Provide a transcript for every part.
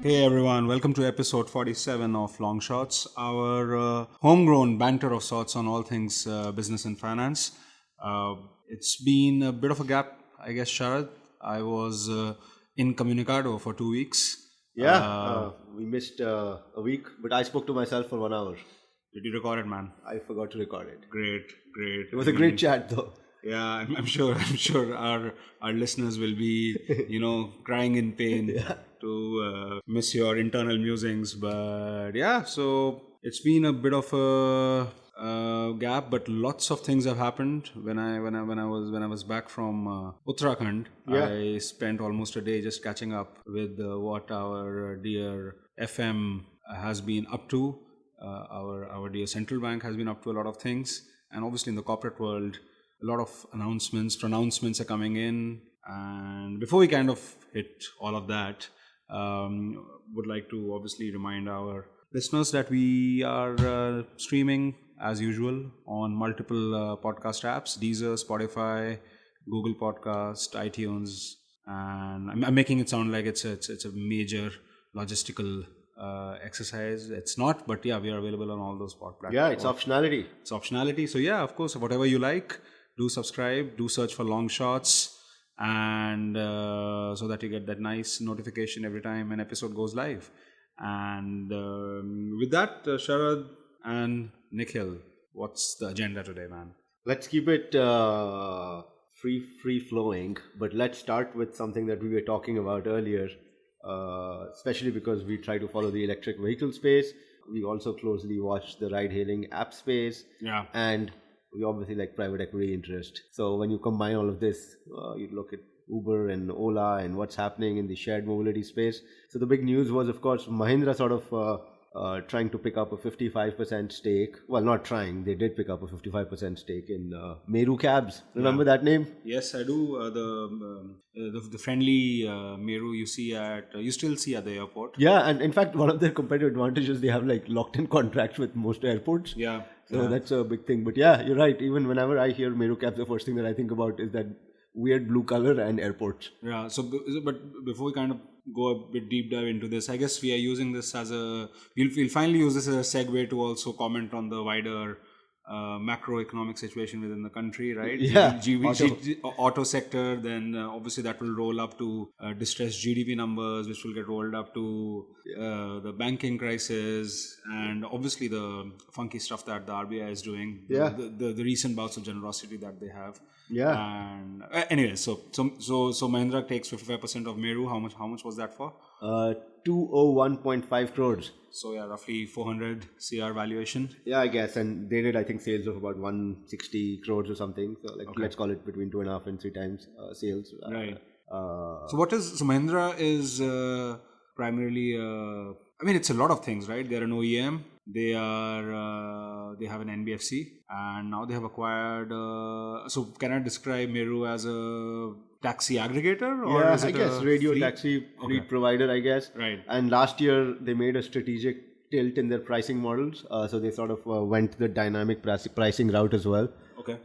Hey everyone, welcome to episode 47 of LongShorts, our homegrown banter of sorts on all things business and finance. It's been a bit of a gap, I guess, Sharad. I was incommunicado for 2 weeks. We missed a week, but I spoke to myself for 1 hour. Did you record it, man? I forgot to record it. Great. It was a great chat, though. Yeah, I'm sure our listeners will be, crying in pain to miss your internal musings. But yeah, so it's been a bit of a gap, but lots of things have happened. When I was back from Uttarakhand, I spent almost a day just catching up with what our dear FM has been up to. Our dear central bank has been up to a lot of things, and obviously in the corporate world, a lot of pronouncements are coming in. And before we kind of hit all of that, would like to obviously remind our listeners that we are streaming as usual on multiple podcast apps: Deezer, Spotify, Google Podcast, iTunes, and I'm making it sound like it's a major logistical exercise. It's not, but yeah, we are available on all those platforms. Yeah, it's optionality. So yeah, of course, whatever you like, do subscribe, do search for LongShorts, and so that you get that nice notification every time an episode goes live. And with that, Sharad and Nikhil, what's the agenda today, man? Let's keep it free flowing, but let's start with something that we were talking about earlier, especially because we try to follow the electric vehicle space. We also closely watch the ride-hailing app space. Yeah. And we obviously like private equity interest. So when you combine all of this, you look at Uber and Ola and what's happening in the shared mobility space. So the big news was, of course, Mahindra sort of trying to pick up a 55% stake. Well, not trying. They did pick up a 55% stake in Meru cabs. Remember that name? Yes, I do. The friendly Meru you still see at the airport. Yeah, and in fact, one of their competitive advantages, they have like locked-in contracts with most airports. Yeah. So that's a big thing. But yeah, you're right. Even whenever I hear Meru cabs, the first thing that I think about is that weird blue color and airports. Yeah. So, but before we kind of go a bit deep dive into this, I guess we are using this as we'll finally use this as a segue to also comment on the wider macroeconomic situation within the country, right? Yeah. Auto sector, then obviously that will roll up to distressed GDP numbers, which will get rolled up to the banking crisis, and obviously the funky stuff that the RBI is doing. Yeah. The recent bouts of generosity that they have. Yeah. And anyway, so Mahindra takes 55% of Meru. How much was that for? 201.5 crores. So yeah, roughly 400 CR valuation. Yeah, I guess. And they did, I think, sales of about 160 crores or something. So let's call it between 2.5 and 3 times sales. Right. So Mahindra is primarily, it's a lot of things, right? They're an OEM. They have an NBFC, and now they have acquired. So can I describe Meru as a taxi aggregator, or yeah, is it I guess radio taxi fleet provider, I guess. Right. And last year they made a strategic tilt in their pricing models, so they sort of went the dynamic pricing route as well. Okay.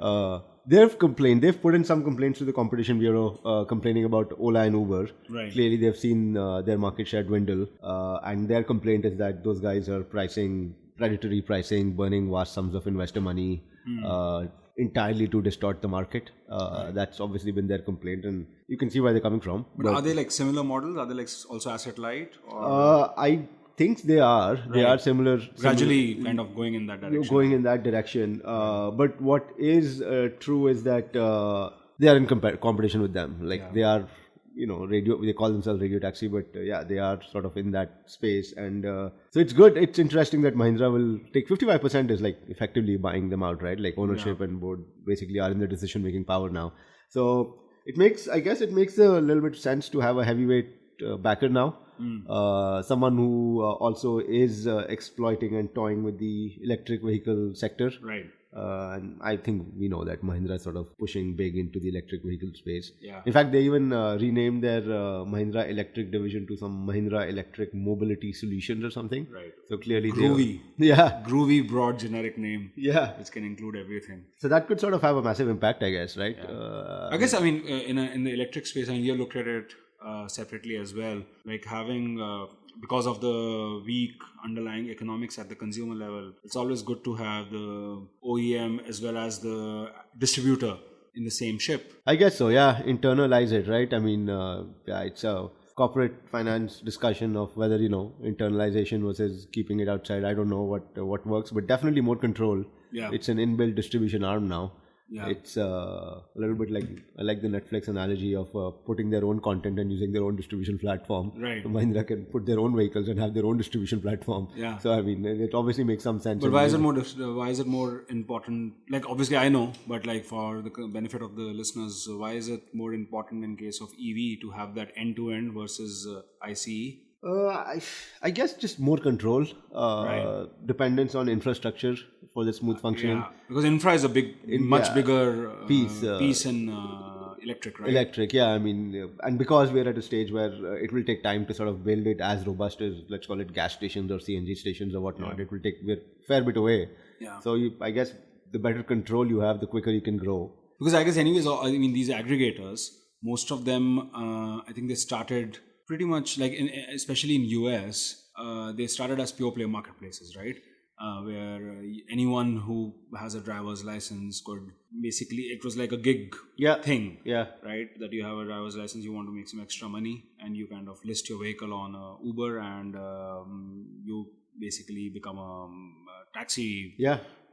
They've put in some complaints to the Competition Bureau complaining about Ola and Uber. Right. Clearly they've seen their market share dwindle, and their complaint is that those guys are predatory pricing, burning vast sums of investor money entirely to distort the market. That's obviously been their complaint, and you can see where they're coming from. But are they like similar models? Are they like also asset light? I think they are. Right. They are similar. Gradually kind of going in that direction. But what is true is that they are in competition with them. They are, radio. They call themselves radio taxi, but they are sort of in that space. And so it's good. It's interesting that Mahindra will take 55% is like effectively buying them out, right? Like ownership and board basically are in the decision-making power now. So it makes a little bit sense to have a heavyweight backer now. Someone who also is exploiting and toying with the electric vehicle sector. Right. And I think we know that Mahindra is sort of pushing big into the electric vehicle space. Yeah. In fact, they even renamed their Mahindra Electric division to some Mahindra Electric Mobility Solutions or something. Right. So clearly groovy. Groovy, broad, generic name. Yeah. Which can include everything. So that could sort of have a massive impact, I guess, right? Yeah. I guess, in the electric space, and you looked at it separately as well, like having because of the weak underlying economics at the consumer level, it's always good to have the OEM as well as the distributor in the same ship. I guess so, yeah. Internalize it, right? I mean, yeah, it's a corporate finance discussion of whether, internalization versus keeping it outside. I don't know what works, but definitely more control. Yeah. It's an inbuilt distribution arm now. Yeah. It's a little bit like, I like the Netflix analogy of putting their own content and using their own distribution platform. Right. So Mahindra can put their own vehicles and have their own distribution platform. Yeah. So I mean, it obviously makes some sense. But why is it more important? Like, obviously I know, but like for the benefit of the listeners, why is it more important in case of EV to have that end-to-end versus ICE? I guess just more control, Right. dependence on infrastructure for the smooth functioning. Yeah, because infra is a much bigger piece in electric, right? Electric, yeah. I mean, and because we're at a stage where it will take time to sort of build it as robust as, let's call it, gas stations or CNG stations or whatnot. It will take a fair bit away. Yeah. So I guess the better control you have, the quicker you can grow. Because I guess anyways, I mean, these aggregators, most of them, I think they started pretty much like, especially in US, they started as pure play marketplaces, right? Where anyone who has a driver's license could basically, it was like a gig thing, right? That you have a driver's license, you want to make some extra money, and you kind of list your vehicle on Uber, and you basically become a taxi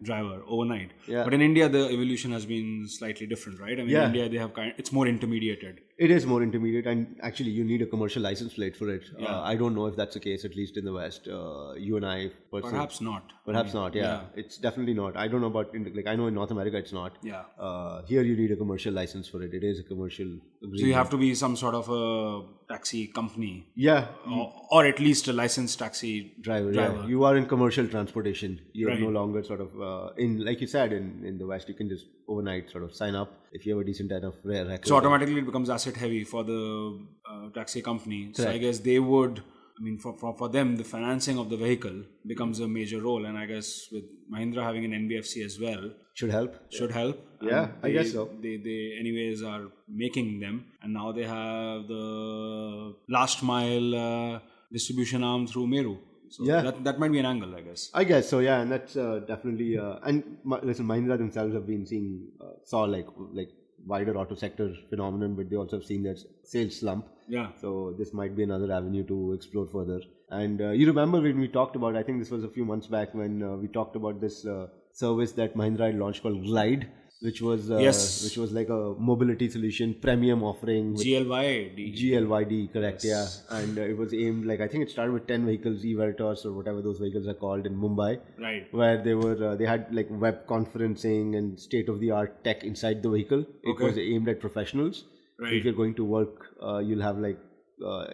driver overnight. But in India, the evolution has been slightly different, right? I mean, in India, they have it's more intermediated. It is more intermediate, and actually you need a commercial license plate for it. I don't know if that's the case, at least in the West. You and I personally, Perhaps not. Perhaps not, yeah. It's definitely not. I don't know about, I know in North America it's not. Yeah. Here you need a commercial license for it. It is a commercial agreement. So you have to be some sort of a taxi company. Yeah. Or at least a licensed taxi driver. Yeah. You are in commercial transportation. You're no longer sort of, like you said, in the West, you can just overnight sort of sign up if you have a decent enough record. So automatically it becomes asset heavy for the taxi company. So I guess they would, I mean, for them, the financing of the vehicle becomes a major role. And I guess with Mahindra having an NBFC as well, should help. Yeah, I guess so. They anyways are making them. And now they have the last mile distribution arm through Meru. So that might be an angle, I guess. I guess so, yeah, and that's definitely. And listen, Mahindra themselves have been saw like wider auto sector phenomenon, but they also have seen that sales slump. Yeah. So this might be another avenue to explore further. And you remember when we talked about, I think this was a few months back when we talked about this service that Mahindra had launched called Glide, which was like a mobility solution premium offering. GLYD, correct? Yes. Yeah, and it was aimed, like, I think it started with 10 vehicles, e-Veritas or whatever those vehicles are called, in Mumbai, right? Where they had like web conferencing and state of the art tech inside the vehicle. It was aimed at professionals. Right. So if you're going to work, you'll have like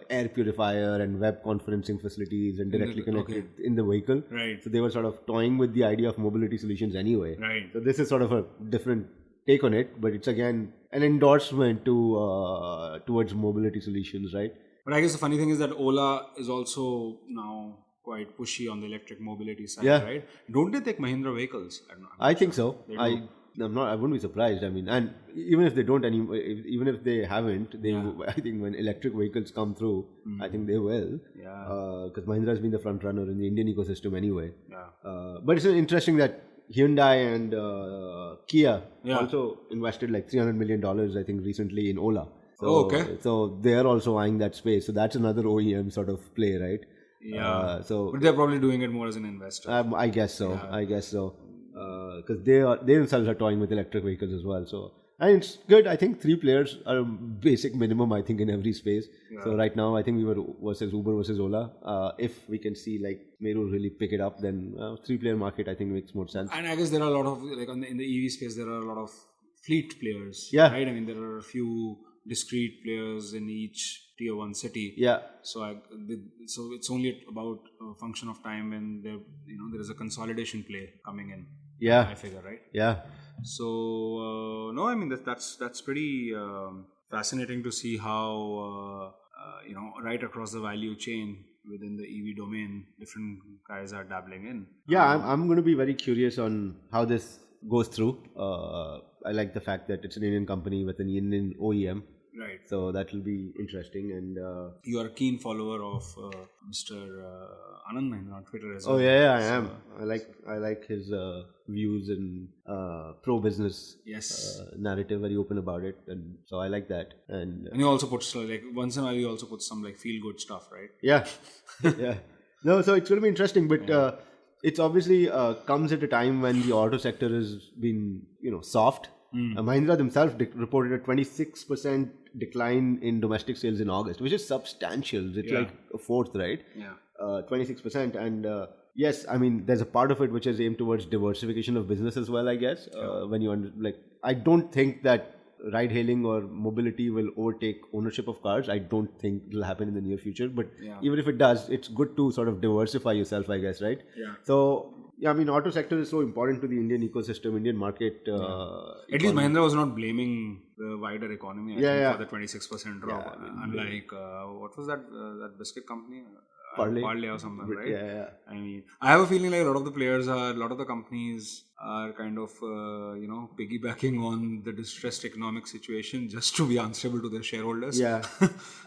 air purifier and web conferencing facilities and directly connected in the vehicle. Right. So they were sort of toying with the idea of mobility solutions anyway. Right. So this is sort of a different take on it, but it's again an endorsement towards mobility solutions, right? But I guess the funny thing is that Ola is also now quite pushy on the electric mobility side, right? Don't they take Mahindra vehicles? I think so. I wouldn't be surprised. I mean, and even if they don't even if they haven't, I think when electric vehicles come through, I think they will. Yeah. Because Mahindra has been the front runner in the Indian ecosystem anyway. Yeah. But it's interesting that Hyundai and Kia also invested like $300 million, I think, recently in Ola. So, So they're also eyeing that space. So that's another OEM sort of play, right? Yeah. But they're probably doing it more as an investor. I guess so. Because they themselves are toying with electric vehicles as well. So, and it's good. I think 3 players are a basic minimum, I think, in every space. Yeah. So right now, I think we were versus Uber versus Ola. If we can see like Meru really pick it up, then 3-player market, I think, makes more sense. And I guess there are a lot of, like in the EV space, there are a lot of fleet players. Yeah. Right? I mean, there are a few discrete players in each tier 1 city. Yeah. So so it's only about a function of time when there is a consolidation play coming in. Yeah. I figure, right? Yeah. So no, I mean that's pretty fascinating to see how right across the value chain within the EV domain, different guys are dabbling in. Yeah, I'm going to be very curious on how this goes through. I like the fact that it's an Indian company with an Indian OEM. Right. So that will be interesting. And You are a keen follower of Mr. Anand Mahindra on Twitter as well. oh yeah, I am. I like his views and pro-business Yes. narrative. Very open about it, and so I like that. And And he also puts like once in a while he also puts some like feel good stuff, right? yeah, yeah. No, so it's going to be interesting, but it's obviously comes at a time when the auto sector has been, soft. Mahindra themselves reported a 26% decline in domestic sales in August, which is substantial. It's like a fourth, right? Yeah. 26%. And yes, I mean, there's a part of it which is aimed towards diversification of business as well, I guess. When you I don't think that ride-hailing or mobility will overtake ownership of cars. I don't think it'll happen in the near future. But even if it does, it's good to sort of diversify yourself, I guess, right? Yeah. So, yeah, I mean, auto sector is so important to the Indian ecosystem, Indian market. At least Mahindra was not blaming the wider economy I think, for the 26% drop. Unlike, what was that biscuit company? Parley or something, right? Yeah. I mean, I have a feeling like a lot of the companies are kind of, piggybacking on the distressed economic situation just to be answerable to their shareholders. Yeah,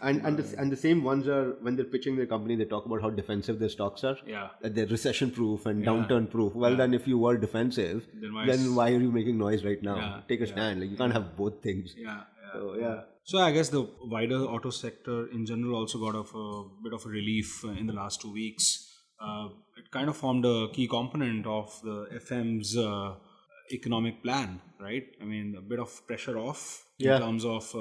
and the same ones are, when they're pitching their company, they talk about how defensive their stocks are. Yeah. That they're recession proof and downturn proof. Well, then if you were defensive, then why are you making noise right now? Take a stand. Like, you can't have both things. So I guess the wider auto sector in general also got a bit of a relief in the last 2 weeks. It kind of formed a key component of the FM's economic plan, right? I mean, a bit of pressure off in terms of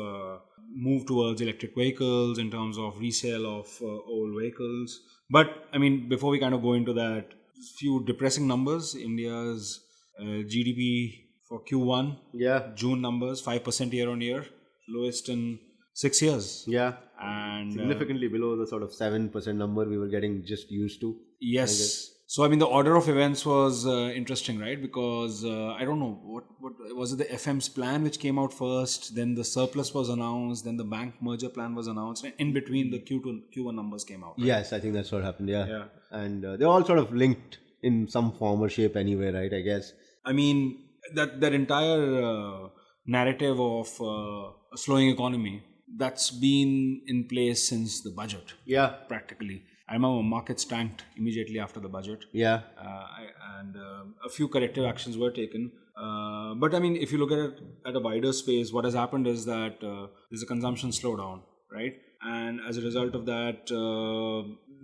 move towards electric vehicles, in terms of resale of old vehicles. But I mean, before we kind of go into that, few depressing numbers. India's GDP for Q1, June numbers, 5% year on year, lowest in 6 years. Yeah. And significantly below the sort of 7% number we were getting just used to. Yes. So I mean, the order of events was interesting, right? Because I don't know what was it. The FM's plan which came out first, then the surplus was announced, then the bank merger plan was announced, and in between the Q1 numbers came out. Right? Yes, I think that's what happened. Yeah. And they're all sort of linked in some form or shape anyway, right? I guess. I mean, that entire narrative of a slowing economy, that's been in place since the budget. Yeah. Practically. I remember markets tanked immediately after the budget. Yeah. And a few corrective actions were taken. But I mean, if you look at it at a wider space, what has happened is that there's a consumption slowdown, right? And as a result of that,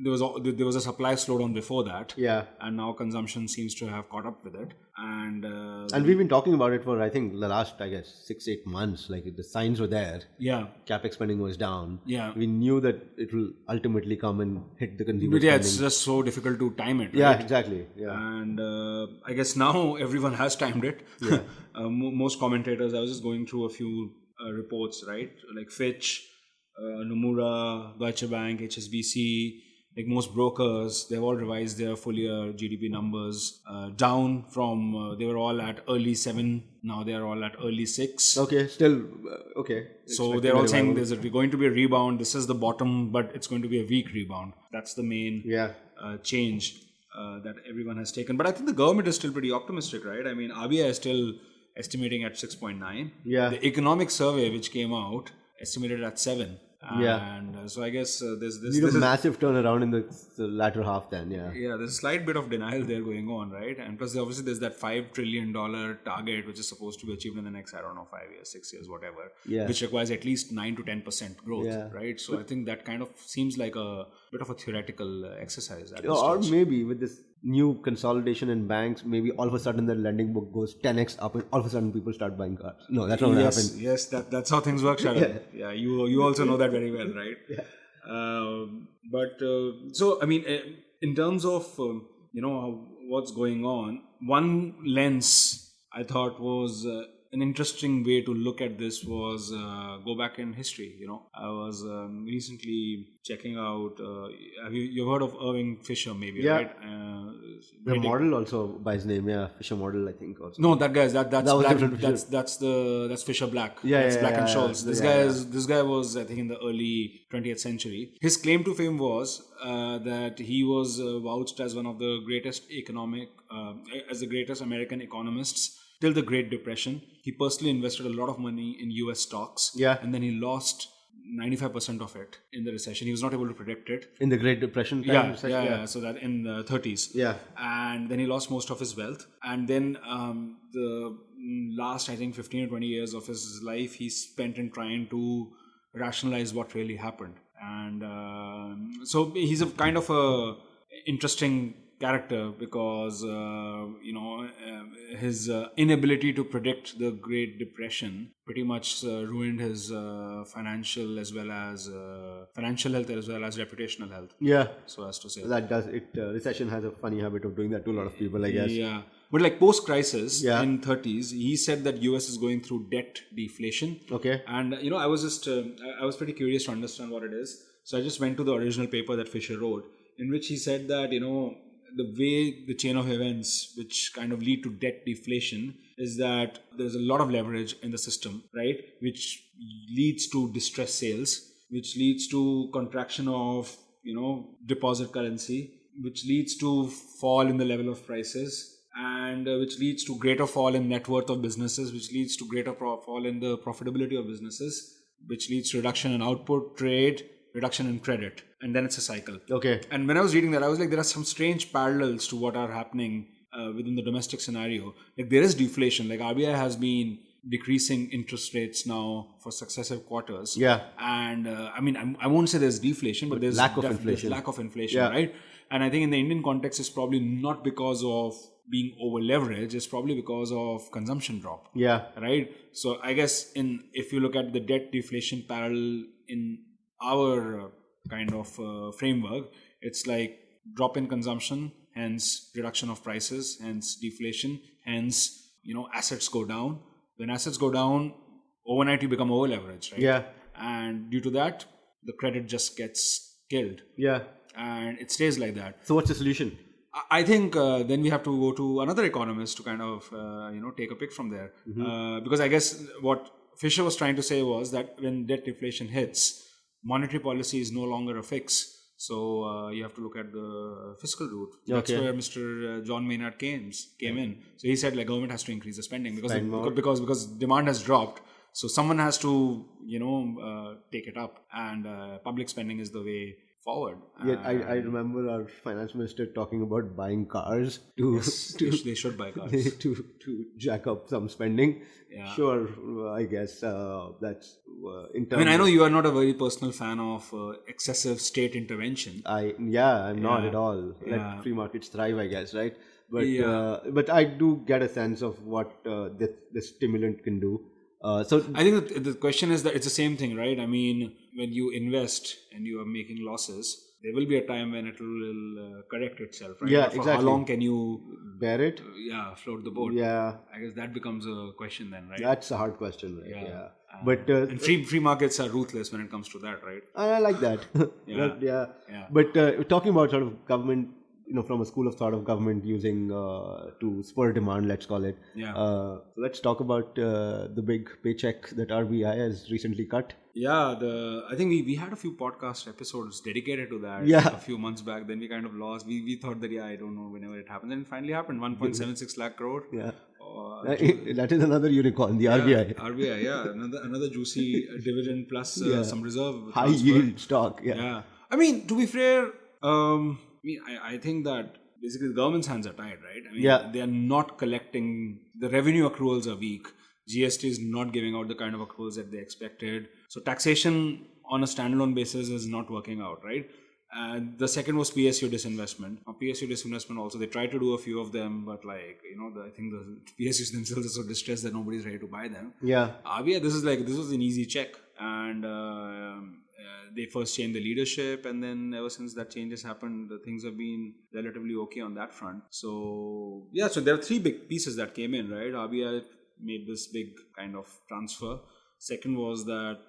there was a supply slowdown before that. Yeah. And now consumption seems to have caught up with it. And we've been talking about it for, I think, the last, 6-8 months. Like, the signs were there. Yeah. CapEx spending was down. Yeah. We knew that it will ultimately come and hit the consumer But yeah, spending. it's just so difficult to time it, right? Yeah, exactly. Yeah. And I guess now everyone has timed it. Yeah. Most commentators, I was just going through a few reports, right? Like Fitch, Nomura, Deutsche Bank, HSBC, like most brokers, they've all revised their full year GDP numbers down from, they were all at early 7, now they're all at early 6. Okay, still, okay. So they're all saying there's going to be a rebound, this is the bottom, but it's going to be a weak rebound. That's the main change that everyone has taken. But I think the government is still pretty optimistic, right? I mean, RBI is still estimating at 6.9. Yeah. The economic survey which came out estimated at 7. And so I guess there's a massive turnaround in the latter half then, Yeah, there's a slight bit of denial there going on, right? And plus obviously there's that $5 trillion target which is supposed to be achieved in the next, 5 years, 6 years, whatever, which requires at least 9 to 10% growth, right? So I think that kind of seems like a bit of a theoretical exercise. Or maybe with this new consolidation in banks, maybe all of a sudden the lending book goes 10x up and all of a sudden people start buying cars. No, that's not going to happen. Yes, that's how things work, Sharon. Yeah, you also know that very well, right? So, I mean, in terms of, what's going on, one lens I thought was an interesting way to look at this was go back in history. I was recently checking out. You've heard of Irving Fisher, maybe, right? The model also by his name, Fisher model, I think. Also. No, that guy's that's Fisher Black. That's Black and Scholes. This guy was, I think, in the early 20th century. His claim to fame was that he was vouched as one of the greatest greatest American economists till the Great Depression. He personally invested a lot of money in US stocks. Yeah. And then he lost 95% of it in the recession. He was not able to predict it. In the Great Depression time? Yeah. So that in the 30s. Yeah. And then he lost most of his wealth. And then the last, I think, 15 or 20 years of his life, he spent in trying to rationalize what really happened. And so he's a kind of a interesting character because his inability to predict the Great Depression pretty much ruined his financial as well as financial health as well as reputational health. Yeah. So as to say that does it. Recession has a funny habit of doing that to a lot of people, I guess. Yeah. But like post-crisis in 30s, he said that US is going through debt deflation. Okay. And I was just I was pretty curious to understand what it is. So I just went to the original paper that Fisher wrote, in which he said that the way the chain of events which kind of lead to debt deflation is that there's a lot of leverage in the system, right? Which leads to distressed sales, which leads to contraction of, deposit currency, which leads to fall in the level of prices, and which leads to greater fall in net worth of businesses, which leads to greater fall in the profitability of businesses, which leads to reduction in output, trade, reduction in credit, and then it's a cycle. Okay. And when I was reading that, I was like, there are some strange parallels to what are happening within the domestic scenario. Like there is deflation. Like RBI has been decreasing interest rates now for successive quarters. Yeah. And I won't say there's deflation, but there's lack of inflation. There's lack of inflation, right? And I think in the Indian context, it's probably not because of being over leveraged, it's probably because of consumption drop. Yeah. Right? So I guess if you look at the debt deflation parallel in our kind of framework, it's like drop in consumption, hence reduction of prices, hence deflation, hence assets go down. When assets go down, overnight you become over leveraged, right? Yeah. And due to that, the credit just gets killed. Yeah. And it stays like that. So what's the solution? I think then we have to go to another economist to kind of take a pick from there, because I guess what Fisher was trying to say was that when debt deflation hits, monetary policy is no longer a fix. So you have to look at the fiscal route. That's where Mr. John Maynard Keynes came in. So he said like government has to increase the spending because demand has dropped. So someone has to take it up, and public spending is the way forward. Yeah, I remember our finance minister talking about buying cars to they should buy cars to jack up some spending. Yeah. Sure, I guess that's in terms. I mean, I know you are not a very personal fan of excessive state intervention. I'm not at all. Let free markets thrive, I guess, right? But but I do get a sense of what the stimulant can do. So I think the question is that it's the same thing, right? I mean, when you invest and you are making losses, there will be a time when it will correct itself, right? Yeah, but for exactly. how long can you bear it? Float the boat. Yeah, I guess that becomes a question then, right? That's a hard question, right? Yeah. But and free markets are ruthless when it comes to that, right? I like that. Yeah. But talking about sort of government, from a school of thought of government using to spur demand, let's call it. Yeah. So let's talk about the big paycheck that RBI has recently cut. Yeah, I think we had a few podcast episodes dedicated to that a few months back. Then we kind of lost. We thought that I don't know whenever it happened. Then it finally happened. 1.76 lakh crore. Yeah. That is another unicorn, the RBI. RBI, yeah. Another juicy dividend plus some reserve. High yield stock. Yeah. I mean, to be fair, I think that basically the government's hands are tied, right? I mean, they are not collecting, the revenue accruals are weak. GST is not giving out the kind of accruals that they expected. So taxation on a standalone basis is not working out, right? And the second was PSU disinvestment. Now, PSU disinvestment also, they tried to do a few of them, but I think the PSUs themselves are so distressed that nobody's ready to buy them. Yeah. This was an easy check. And they first changed the leadership, and then ever since that change has happened, things have been relatively okay on that front. So so there are three big pieces that came in, right? RBI made this big kind of transfer. Second was that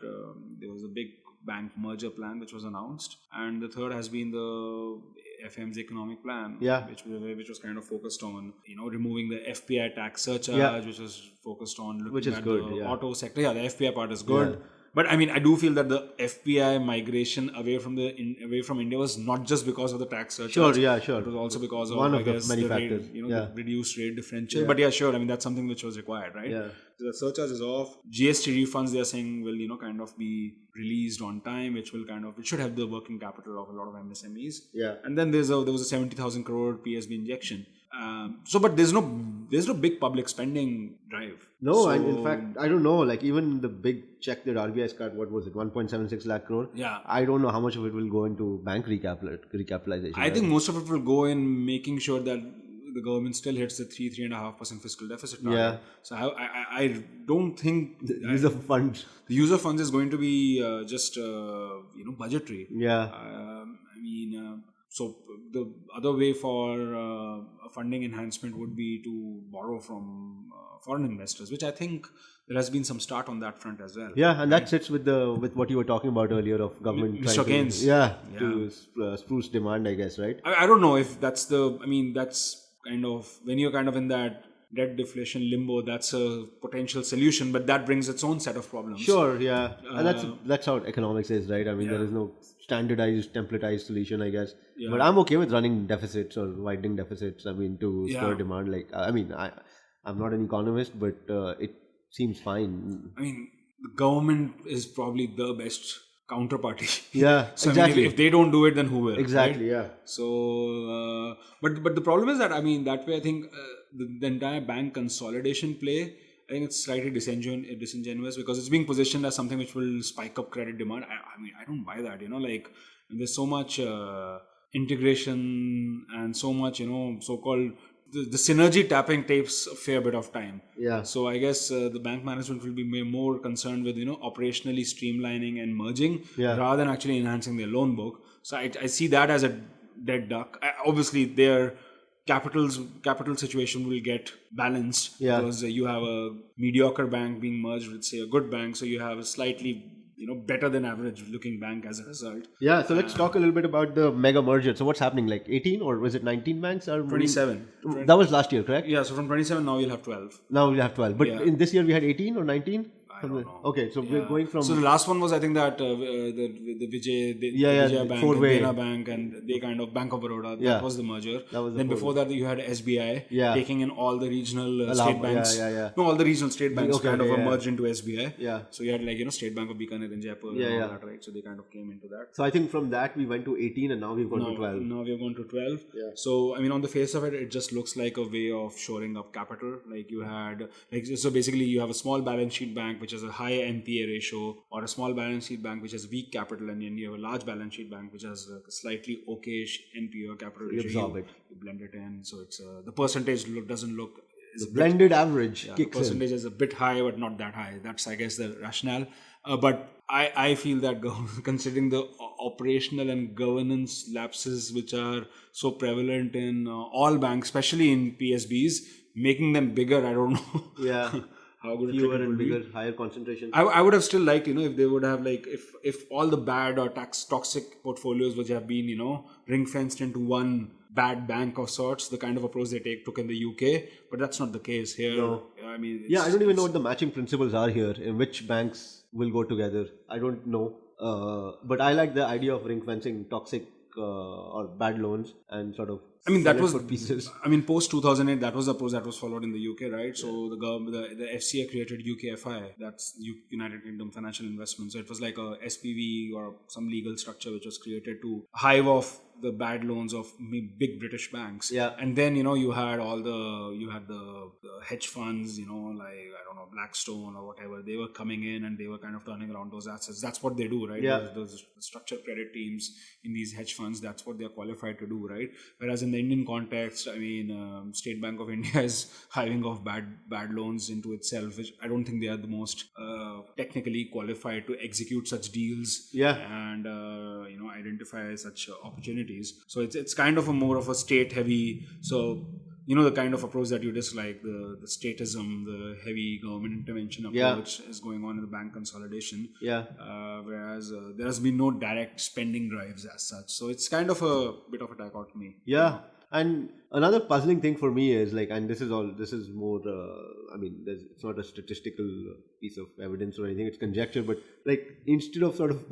there was a big bank merger plan which was announced, and the third has been the FM's economic plan, which was kind of focused on removing the FPI tax surcharge, which was focused on looking at the auto sector. Yeah, the FPI part is good. But I mean, I do feel that the FPI migration away from India was not just because of the tax surcharge. Sure. It was also because of, one I of guess, the many the factors. rate, the reduced rate differential. But yeah, sure. I mean, that's something which was required, right? Yeah. So the surcharge is off. GST refunds, they are saying, will kind of be released on time, which will it should have the working capital of a lot of MSMEs. Yeah. And then there was a 70,000 crore PSB injection. But there's no big public spending drive. No, and in fact, I don't know. Like even the big check that RBI's cut, what was it, 1.76 lakh crore? Yeah. I don't know how much of it will go into bank recapitalization. I think most of it will go in making sure that the government still hits the 3.5% fiscal deficit target. Yeah. So I don't think the use of funds. The use of funds is going to be just budgetary. Yeah. So the other way for funding enhancement would be to borrow from foreign investors, which I think there has been some start on that front as well. Yeah, and that sits with what you were talking about earlier of government Mr. Keynes. To spruce demand, I guess, right? I don't know if that's that's kind of, when you're kind of in that debt deflation limbo, that's a potential solution, but that brings its own set of problems. Sure, yeah. And that's how economics is, right? I mean, there is no standardized, templatized solution, I guess. Yeah. But I'm okay with running deficits or widening deficits, I mean, to spur demand. Like, I mean, I'm not an economist, but it seems fine. I mean, the government is probably the best counterparty. Yeah, so exactly. I mean, if they don't do it, then who will? Exactly, right? Yeah. So, but the problem is that, I mean, that way I think the entire bank consolidation play, I think it's slightly disingenuous because it's being positioned as something which will spike up credit demand. I mean, I don't buy that, like there's so much integration and so much, so-called the synergy tapping takes a fair bit of time. Yeah. So I guess the bank management will be more concerned with, operationally streamlining and merging rather than actually enhancing their loan book. So I see that as a dead duck. Obviously, their capital situation will get balanced because you have a mediocre bank being merged with, say, a good bank. So you have a slightly better than average looking bank as a result. Yeah, so let's talk a little bit about the mega merger. So what's happening? Like 18 or was it 19 banks? Or 27. That was last year, correct? Yeah, so from 27 now you'll have 12. Now we'll have 12. But in this year we had 18 or 19? I don't know. Okay, so we're going from... So the last one was, I think, that the Vijay Bank, and Dena Bank, and they kind of Bank of Baroda. That was the merger. Then before that, you had SBI taking in all the regional state banks. No, all the regional state banks merged into SBI. Yeah. So you had State Bank of Bikaner in Jaipur and all that, right? So they kind of came into that. So I think from that we went to 18 and now we've gone to 12. Now we've gone to 12. Yeah. So I mean, on the face of it, it just looks like a way of shoring up capital. Like you had, so basically you have a small balance sheet bank which has a high NPA ratio, or a small balance sheet bank which has weak capital, and then you have a large balance sheet bank which has a slightly okayish NPA or capital ratio. You absorb it. You blend it in, so it's the percentage doesn't look. The blended average kicks in. The percentage is a bit high, but not that high. That's, I guess, the rationale. But I feel that considering the operational and governance lapses which are so prevalent in all banks, especially in PSBs, making them bigger, I don't know. Yeah. How good fewer and bigger, higher concentration. I would have still liked, if they would have, like, if all the bad or toxic portfolios which have been, ring fenced into one bad bank of sorts, the kind of approach they took in the UK, but that's not the case here. No. I mean, I don't even know what the matching principles are here, in which banks will go together. I don't know. But I like the idea of ring fencing toxic or bad loans and sort of. I mean, that was pieces. I mean, post 2008, that was the approach that was followed in the UK, right? So the FCA created UKFI, that's United Kingdom Financial Investment. So it was like a SPV or some legal structure which was created to hive off the bad loans of big British banks. Yeah. And then, you had the hedge funds, like, I don't know, Blackstone or whatever. They were coming in and they were kind of turning around those assets. That's what they do, right? Yeah. Those structured credit teams in these hedge funds, that's what they're qualified to do, right? Whereas in the Indian context, I mean, State Bank of India is hiving off bad loans into itself, which I don't think they are the most technically qualified to execute such deals. Yeah. And identify such opportunities. So it's kind of a more of a state heavy. So the kind of approach that you dislike, the statism, the heavy government intervention approach is going on in the bank consolidation. Yeah. Whereas there has been no direct spending drives as such. So it's kind of a bit of a dichotomy. Yeah. And another puzzling thing for me is like, and this is more, it's not a statistical piece of evidence or anything, it's conjecture, but like instead of sort of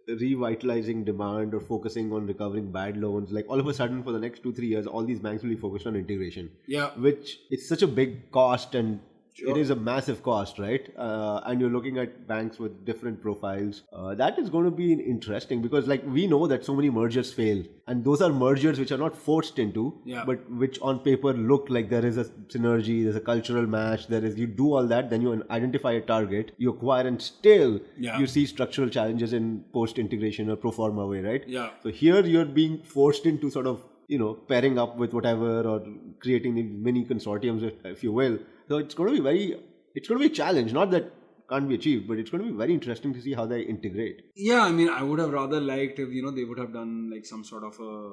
revitalizing demand or focusing on recovering bad loans, like all of a sudden for the next 2-3 years, all these banks will be focused on integration. Yeah. Which it's such a big cost and Sure. It is a massive cost, right? And you're looking at banks with different profiles. That is going to be interesting because, like, we know that so many mergers fail, and those are mergers which are not forced into, but which on paper look like there is a synergy, there's a cultural match. You do all that, then you identify a target, you acquire, and still you see structural challenges in post-integration or pro forma way, right? Yeah. So here you're being forced into sort of, pairing up with whatever or creating these mini consortiums, if you will. So it's going to be a challenge. Not that can't be achieved, but it's going to be very interesting to see how they integrate. Yeah, I mean, I would have rather liked if, they would have done like some sort of a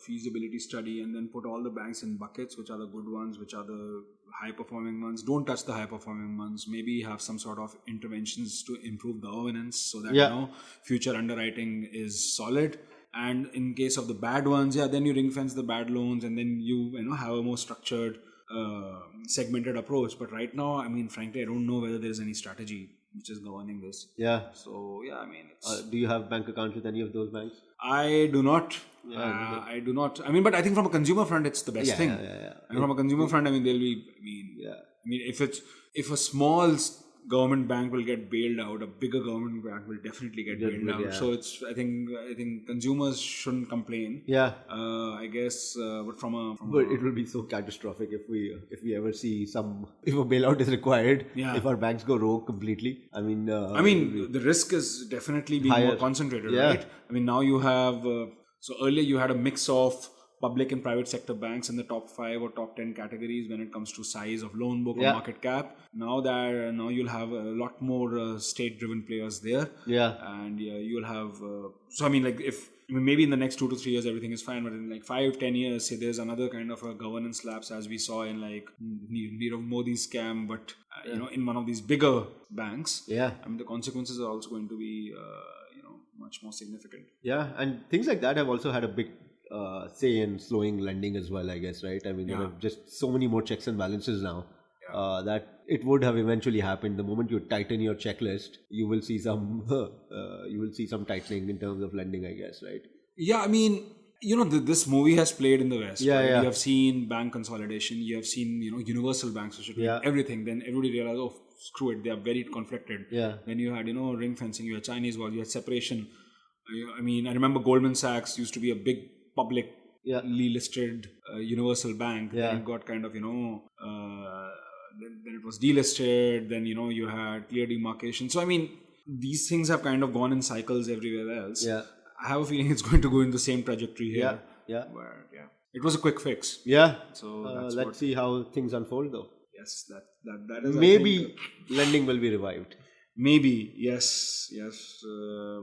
feasibility study and then put all the banks in buckets, which are the good ones, which are the high performing ones. Don't touch the high performing ones. Maybe have some sort of interventions to improve governance so that, future underwriting is solid. And in case of the bad ones, then you ring fence the bad loans and then you have a more structured segmented approach. But right now, I mean, frankly, I don't know whether there is any strategy which is governing this. Yeah. So, I mean, do you have bank accounts with any of those banks? I do not. I do not. I mean, but I think from a consumer front, it's the best thing. And from a consumer front, I mean, if a small government bank will get bailed out, a bigger government bank will definitely get bailed out. So I think consumers shouldn't complain. Yeah. I guess, but but it will be so catastrophic if we ever see if a bailout is required. Yeah. If our banks go rogue completely. I mean, the risk is definitely being more concentrated, right? I mean, now you have. So earlier you had a mix of public and private sector banks in the top 5 or top 10 categories when it comes to size of loan book or market cap. Now you'll have a lot more state-driven players there. Yeah. And you'll have. So I mean, like maybe in the next 2 to 3 years everything is fine, but in like 5-10 years, say there's another kind of a governance lapse as we saw in like Nirav Modi's scam, but in one of these bigger banks. Yeah. I mean, the consequences are also going to be much more significant. Yeah, and things like that have also had a big say in slowing lending as well, I guess, right? I mean, there are just so many more checks and balances now that it would have eventually happened. The moment you tighten your checklist, you will see some tightening in terms of lending, I guess, right? Yeah, I mean, this movie has played in the West. Yeah, right? You have seen bank consolidation. You have seen, universal banks which are doing everything. Then everybody realized, oh, screw it, they are very conflicted. Yeah. Then you had, ring fencing. You had Chinese wall. You had separation. I mean, I remember Goldman Sachs used to be a big publicly listed universal bank. Then it got kind of, then it was delisted. Then, you had clear demarcation. So, I mean, these things have kind of gone in cycles everywhere else. Yeah. I have a feeling it's going to go in the same trajectory here. Yeah. But, it was a quick fix. Yeah. So let's see how things unfold, though. Yes, that is. Maybe lending will be revived. Maybe, yes,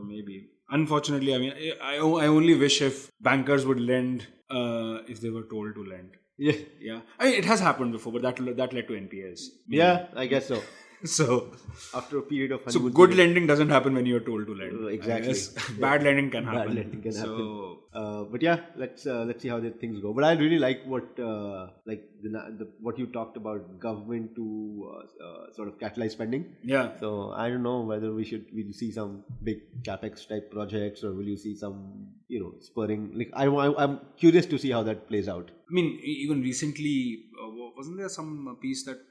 maybe. Unfortunately, I mean, I only wish if bankers would lend if they were told to lend. Yeah. I mean, it has happened before, but that led to NPAs. Maybe. Yeah, I guess so. So after a period of good lending doesn't happen when you're told to lend. Exactly. Bad lending can happen. Bad lending can happen. But yeah, let's see how the things go. But I really like what what you talked about, government to sort of catalyze spending. Yeah. So I don't know whether we'll see some big capex type projects, or will you see some spurring? Like I'm curious to see how that plays out. I mean, even recently, wasn't there some piece that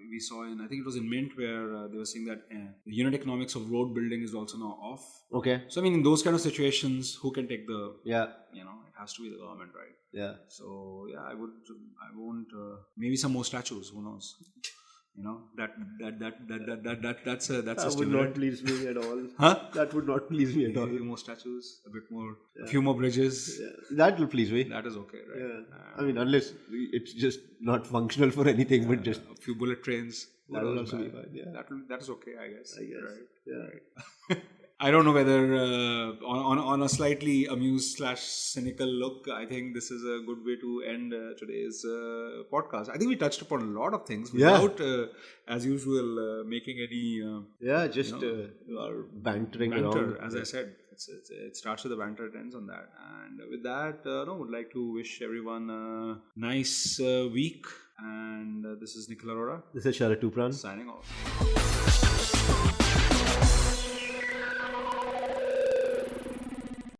we saw in, I think it was in Mint, where they were saying that the unit economics of road building is also now off. Okay. So I mean, in those kind of situations, who can take the? Yeah. It has to be the government, right? Yeah. So I won't. Maybe some more statues. Who knows? That's a would not please me at all. Huh? That would not please me at all. A few more statues, a few more bridges. Yeah. That will please me. That is okay, right? Yeah. I mean, unless it's just not functional for anything, but just a few bullet trains. That will also be fine. Yeah. That is okay, I guess. Right. Yeah. Right. I don't know whether on a slightly amused / cynical look, I think this is a good way to end today's podcast. I think we touched upon a lot of things without, as usual, making any bantering banter. around. As I said, it starts with the banter, it ends on that. And with that, would like to wish everyone a nice week. And this is Nikhil Arora. This is Sharat Tupran signing off.